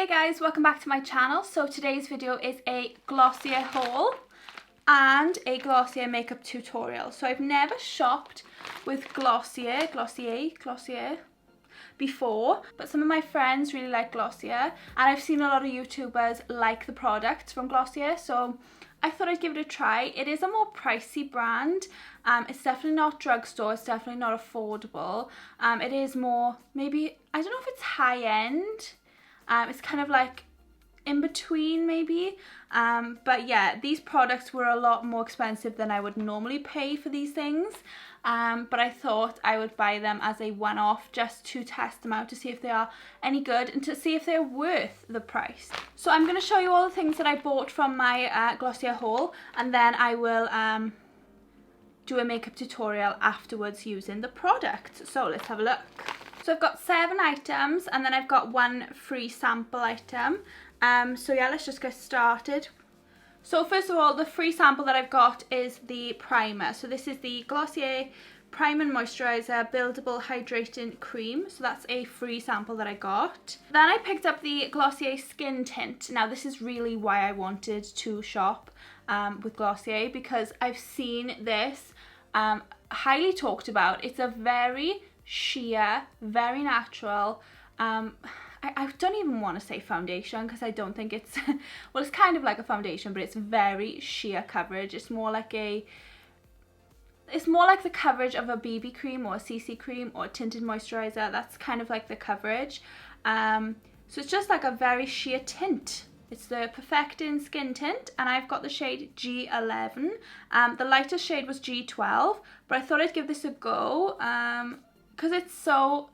Hey guys, welcome back to my channel. So today's video is a Glossier haul and a Glossier makeup tutorial. So I've never shopped with Glossier before, but some of my friends really like Glossier and I've seen a lot of YouTubers like the products from Glossier, so I thought I'd give it a try. It is a more pricey brand. It's definitely not drugstore, it's definitely not affordable. It is more, maybe, I don't know if it's high end. It's kind of like in between maybe, but yeah, these products were a lot more expensive than I would normally pay for these things, but I thought I would buy them as a one-off just to test them out to see if they are any good and to see if they're worth the price. So I'm going to show you all the things that I bought from my Glossier haul, and then I will do a makeup tutorial afterwards using the product. So let's have a look. So I've got 7 items and then I've got 1 free sample item. So yeah, let's just get started. So first of all, the free sample that I've got is the primer. So this is the Glossier Prime and Moisturiser Buildable Hydrating Cream. So that's a free sample that I got. Then I picked up the Glossier Skin Tint. Now this is really why I wanted to shop with Glossier, because I've seen this highly talked about. It's a very sheer, very natural, I don't even want to say foundation because I don't think it's well, it's kind of like a foundation, but it's very sheer coverage. It's more like the coverage of a BB cream or a CC cream or a tinted moisturizer. That's kind of like the coverage. So it's just like a very sheer tint. It's the Perfecting Skin Tint and I've got the shade G11. The lightest shade was G12, but I thought I'd give this a go because it's so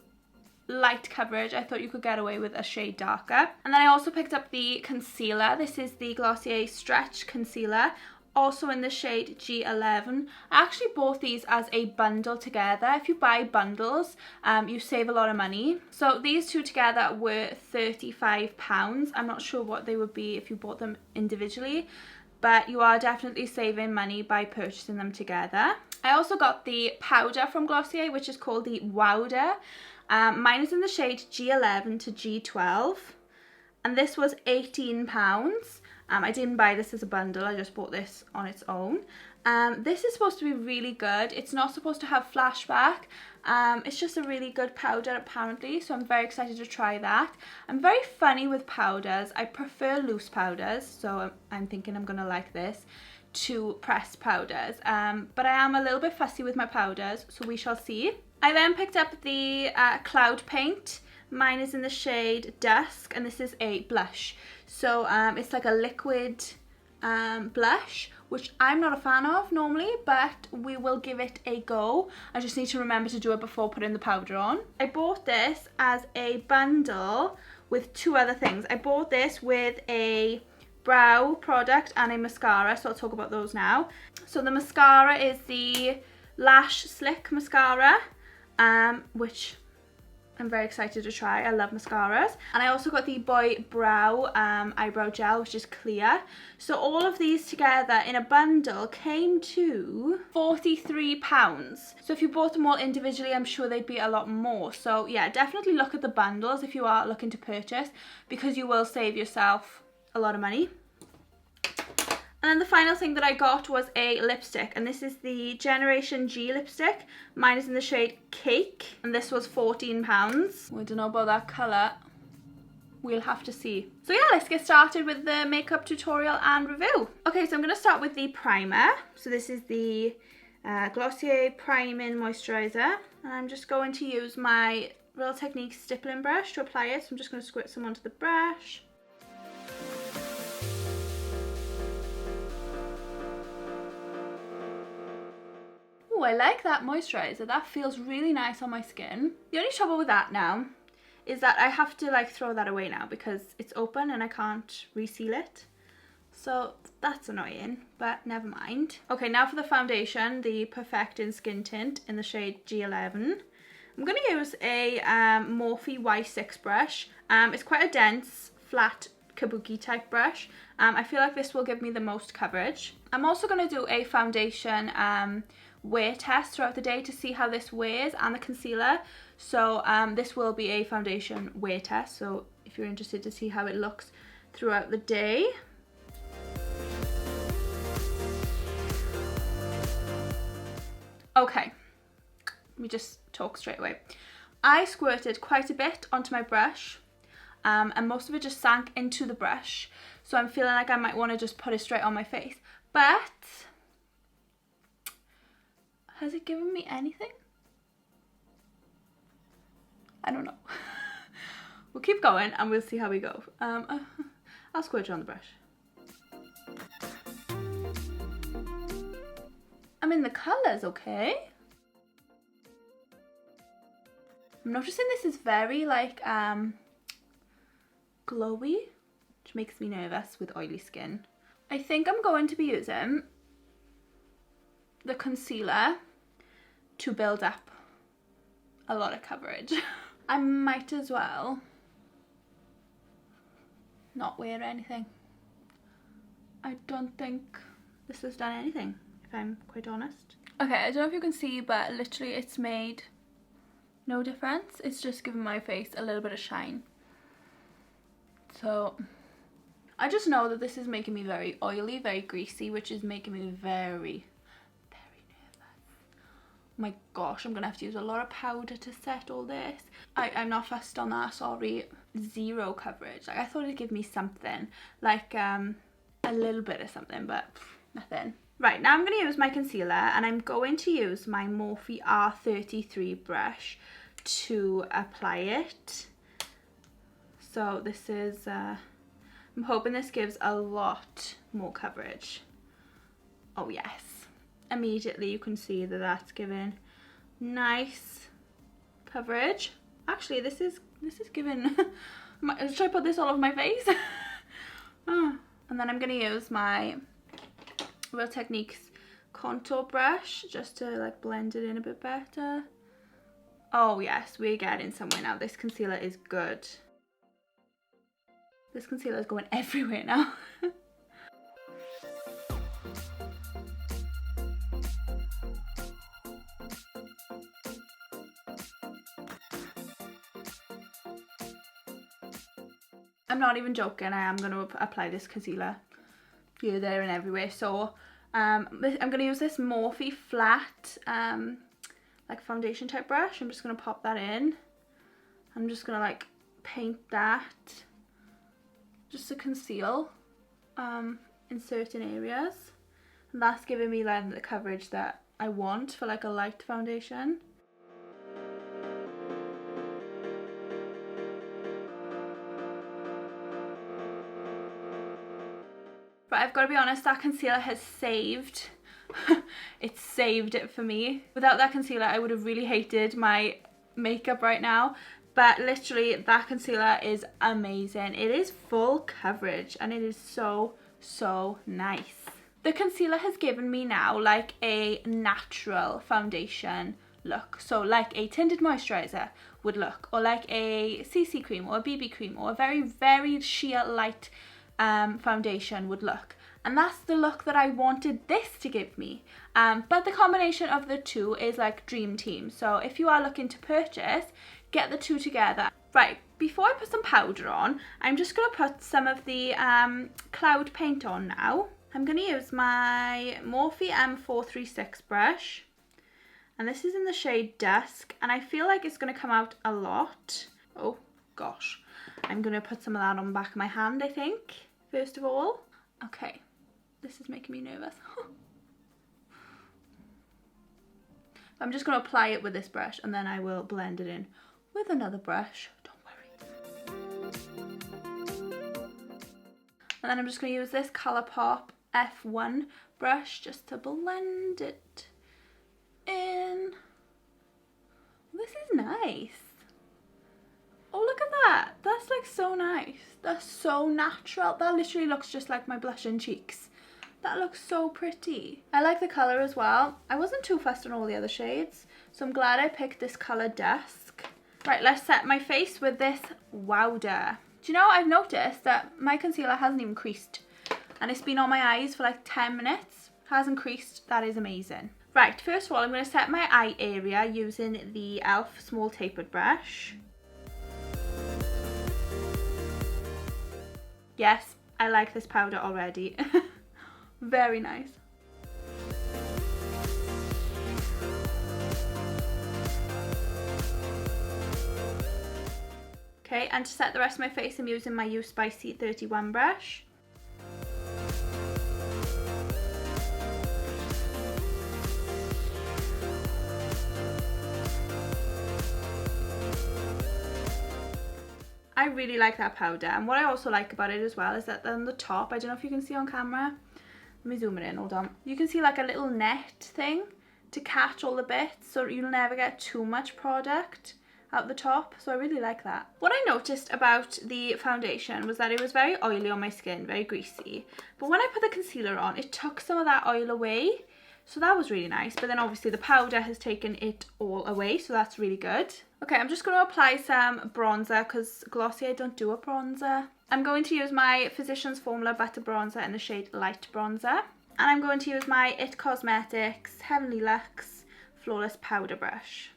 light coverage. I thought you could get away with a shade darker. And then I also picked up the concealer. This is the Glossier Stretch Concealer, also in the shade G11. I actually bought these as a bundle together. If you buy bundles, you save a lot of money. So these two together were £35. I'm not sure what they would be if you bought them individually, but you are definitely saving money by purchasing them together. I also got the powder from Glossier, which is called the Wowder. Mine is in the shade G11 to G12, and this was £18. I didn't buy this as a bundle, I just bought this on its own. This is supposed to be really good. It's not supposed to have flashback. It's just a really good powder apparently, so I'm very excited to try that. I'm very funny with powders. I prefer loose powders, so I'm thinking I'm gonna like this to pressed powders, but I am a little bit fussy with my powders, so we shall see. I then picked up the cloud paint. Mine is in the shade Dusk and this is a blush, so it's like a liquid blush, which I'm not a fan of normally, but we will give it a go. I just need to remember to do it before putting the powder on. I bought this as a bundle with 2 other things. I bought this with a brow product and a mascara, so I'll talk about those now. So the mascara is the Lash Slick Mascara, which I'm very excited to try. I love mascaras. And I also got the Boy Brow eyebrow gel, which is clear. So all of these together in a bundle came to £43. So if you bought them all individually, I'm sure they'd be a lot more. So yeah, definitely look at the bundles if you are looking to purchase, because you will save yourself a lot of money. And then the final thing that I got was a lipstick, and this is the Generation G lipstick. Mine is in the shade Cake, and this was £14. I don't know about that colour. We'll have to see. So yeah, let's get started with the makeup tutorial and review. Okay, so I'm going to start with the primer. So this is the Glossier Priming Moisturiser, and I'm just going to use my Real Technique stippling brush to apply it. So I'm just going to squirt some onto the brush. Oh, I like that moisturiser. That feels really nice on my skin. The only trouble with that now is that I have to like throw that away now because it's open and I can't reseal it. So that's annoying, but never mind. Okay, now for the foundation, the Perfecting Skin Tint in the shade G11. I'm going to use a Morphe Y6 brush. It's quite a dense, flat, kabuki type brush. I feel like this will give me the most coverage. I'm also going to do a foundation wear test throughout the day to see how this wears, and the concealer. So this will be a foundation wear test, so if you're interested to see how it looks throughout the day. Okay, let me just talk straight away. I squirted quite a bit onto my brush, and most of it just sank into the brush, so I'm feeling like I might want to just put it straight on my face. But has it given me anything? I don't know. We'll keep going and we'll see how we go. I'll squirt it on the brush. I mean, the colour's okay. I'm noticing this is very like glowy, which makes me nervous with oily skin. I think I'm going to be using the concealer to build up a lot of coverage. I might as well not wear anything. I don't think this has done anything, if I'm quite honest. Okay, I don't know if you can see, but literally it's made no difference. It's just given my face a little bit of shine. So I just know that this is making me very oily, very greasy, which is making me very, very nervous. Oh my gosh, I'm gonna have to use a lot of powder to set all this. I'm not fussed on that, sorry. Zero coverage. Like, I thought it'd give me something, like a little bit of something, but nothing. Right, now I'm going to use my concealer, and I'm going to use my Morphe R33 brush to apply it. So this is, I'm hoping this gives a lot more coverage. Oh yes. Immediately you can see that that's giving nice coverage. Actually, this is giving, should I put this all over my face? Oh. And then I'm going to use my Real Techniques contour brush just to like blend it in a bit better. Oh yes, we're getting somewhere now. This concealer is good. This concealer is going everywhere now. I'm not even joking, I am going to apply this concealer here, there and everywhere. So I'm going to use this Morphe flat like foundation type brush. I'm just going to pop that in. I'm just going to like paint that just to conceal in certain areas. And that's giving me like the coverage that I want for like a light foundation. But I've got to be honest, that concealer has saved, it's saved it for me. Without that concealer, I would have really hated my makeup right now. But literally, that concealer is amazing. It is full coverage and it is so, so nice. The concealer has given me now like a natural foundation look. So like a tinted moisturiser would look, or like a CC cream or a BB cream or a very, very sheer light foundation would look. And that's the look that I wanted this to give me. But the combination of the two is like dream team. So if you are looking to purchase, get the two together. Right, before I put some powder on, I'm just going to put some of the cloud paint on now. I'm going to use my Morphe M436 brush. And this is in the shade Dusk. And I feel like it's going to come out a lot. Oh gosh. I'm going to put some of that on the back of my hand, I think, first of all. Okay, this is making me nervous. I'm just going to apply it with this brush and then I will blend it in with another brush. Don't worry. And then I'm just going to use this Colourpop F1 brush just to blend it in. This is nice. Oh, look at that. That's like so nice. That's so natural. That literally looks just like my blush and cheeks. That looks so pretty. I like the colour as well. I wasn't too fussed on all the other shades, so I'm glad I picked this colour Dusk. Right, let's set my face with this Wowder. Do you know, I've noticed that my concealer hasn't even creased. And it's been on my eyes for like 10 minutes. Hasn't creased. That is amazing. Right, first of all, I'm going to set my eye area using the e.l.f. small tapered brush. Yes, I like this powder already. Very nice. Okay, and to set the rest of my face, I'm using my Spicy 31 brush. I really like that powder, and what I also like about it as well is that on the top, I don't know if you can see on camera, let me zoom it in, hold on. You can see like a little net thing to catch all the bits, so you'll never get too much product out the top, so I really like that. What I noticed about the foundation was that it was very oily on my skin, very greasy, but when I put the concealer on, it took some of that oil away, so that was really nice. But then obviously the powder has taken it all away, so that's really good. Okay, I'm just going to apply some bronzer because Glossier don't do a bronzer. I'm going to use my Physicians Formula Butter Bronzer in the shade Light Bronzer. And I'm going to use my IT Cosmetics Heavenly Luxe Flawless Powder Brush.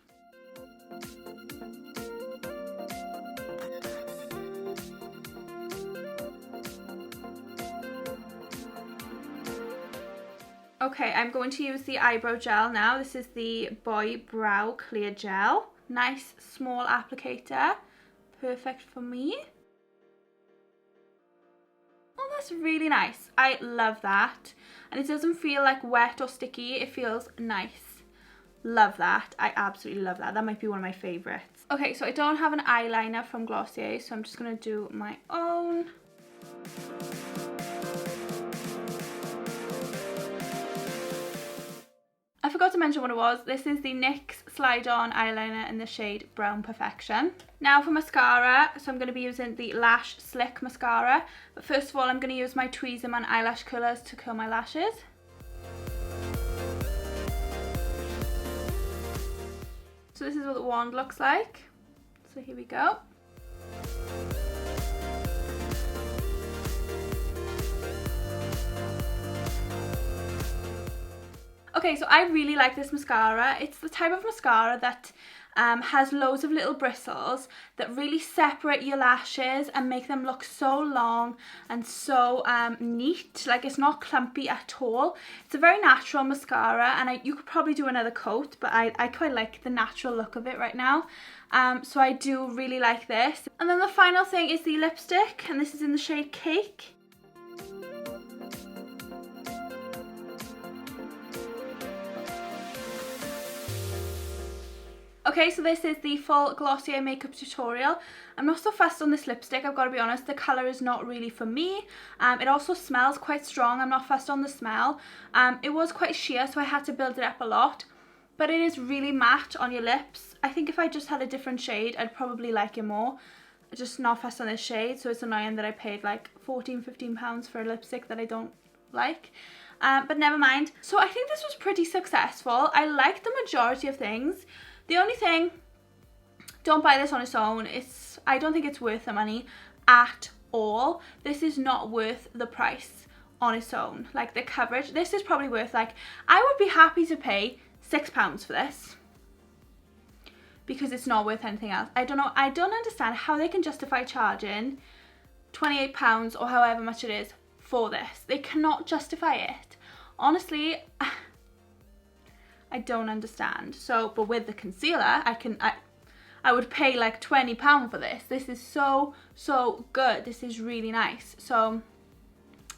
Okay, I'm going to use the eyebrow gel now. This is the Boy Brow Clear Gel. Nice small applicator, perfect for me. Oh, that's really nice. I love that. And it doesn't feel like wet or sticky, it feels nice. Love that. I absolutely love that. That might be one of my favorites. Okay, so I don't have an eyeliner from Glossier, so I'm just going to do my own. I forgot to mention what it was. This is the NYX Slide-On Eyeliner in the shade Brown Perfection. Now for mascara, so I'm going to be using the Lash Slick Mascara. But first of all, I'm going to use my Tweezerman eyelash curlers to curl my lashes. So this is what the wand looks like. So here we go. Okay, so I really like this mascara. It's the type of mascara that has loads of little bristles that really separate your lashes and make them look so long and so neat. Like, it's not clumpy at all. It's a very natural mascara, and you could probably do another coat, but I quite like the natural look of it right now. So I do really like this. And then the final thing is the lipstick, and this is in the shade Cake. Okay, so this is the full Glossier makeup tutorial. I'm not so fussed on this lipstick, I've got to be honest. The colour is not really for me. It also smells quite strong. I'm not fussed on the smell. It was quite sheer, so I had to build it up a lot. But it is really matte on your lips. I think if I just had a different shade, I'd probably like it more. I'm just not fussed on this shade, so it's annoying that I paid like £14–15 for a lipstick that I don't like. But never mind. So I think this was pretty successful. I liked the majority of things. The only thing, don't buy this on its own. I don't think it's worth the money at all. This is not worth the price on its own. Like, the coverage, this is probably worth, like, I would be happy to pay £6 for this because it's not worth anything else. I don't know, I don't understand how they can justify charging £28 or however much it is for this. They cannot justify it. Honestly, I don't understand. So, but with the concealer, I would pay like £20 for this. This is so good. This is really nice. So,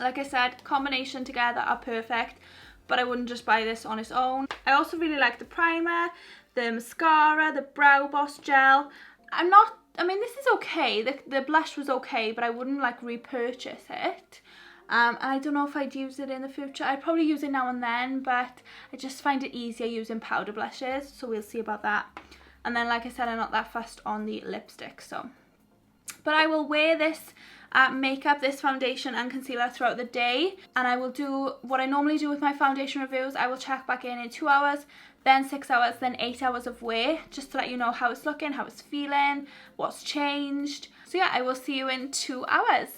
like I said, combination together are perfect, but I wouldn't just buy this on its own. I also really like the primer, the mascara, the Brow Boss gel. I mean, this is okay. The blush was okay, but I wouldn't like repurchase it. And I don't know if I'd use it in the future. I'd probably use it now and then, but I just find it easier using powder blushes, so we'll see about that. And then, like I said, I'm not that fussed on the lipstick, so. But I will wear this makeup, this foundation and concealer throughout the day, and I will do what I normally do with my foundation reviews. I will check back in 2 hours, then 6 hours, then 8 hours of wear, just to let you know how it's looking, how it's feeling, what's changed. So yeah, I will see you in 2 hours.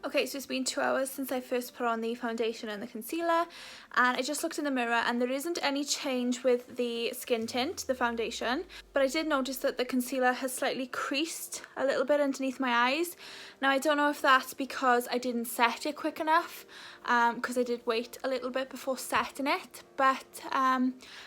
Okay, so it's been 2 hours since I first put on the foundation and the concealer, and I just looked in the mirror and there isn't any change with the skin tint, the foundation, but I did notice that the concealer has slightly creased a little bit underneath my eyes. Now I don't know if that's because I didn't set it quick enough, because I did wait a little bit before setting it, but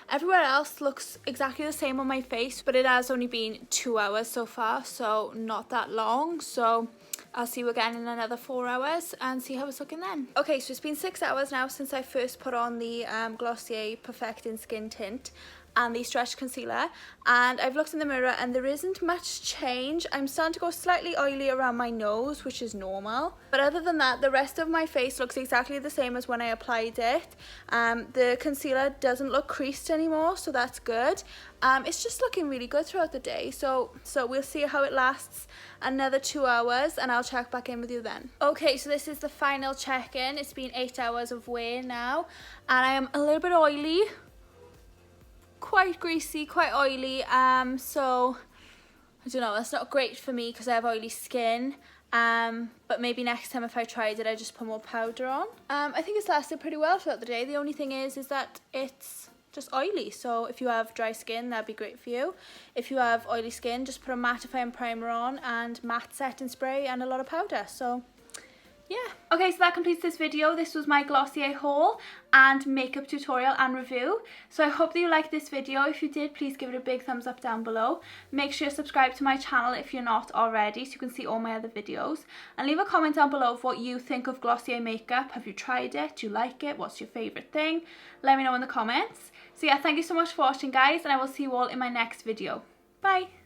everywhere else looks exactly the same on my face, but it has only been 2 hours so far, so not that long, so I'll see you again in another 4 hours and see how it's looking then. Okay, so it's been 6 hours now since I first put on the Glossier Perfecting Skin Tint and the stretch concealer, and I've looked in the mirror and there isn't much change. I'm starting to go slightly oily around my nose, which is normal, but other than that the rest of my face looks exactly the same as when I applied it. The concealer doesn't look creased anymore, so that's good. It's just looking really good throughout the day, so we'll see how it lasts another 2 hours and I'll check back in with you then. Okay, so this is the final check-in. It's been 8 hours of wear now and I am a little bit oily, quite greasy, quite oily, so I don't know, that's not great for me because I have oily skin, but maybe next time if I tried it I just put more powder on. I think it's lasted pretty well throughout the day. The only thing is that it's just oily, so if you have dry skin that'd be great for you. If you have oily skin, just put a mattifying primer on and matte setting spray and a lot of powder. So yeah. Okay, so that completes this video. This was my Glossier haul and makeup tutorial and review. So I hope that you liked this video. If you did, please give it a big thumbs up down below. Make sure to subscribe to my channel if you're not already so you can see all my other videos. And leave a comment down below of what you think of Glossier makeup. Have you tried it? Do you like it? What's your favourite thing? Let me know in the comments. So yeah, thank you so much for watching guys, and I will see you all in my next video. Bye!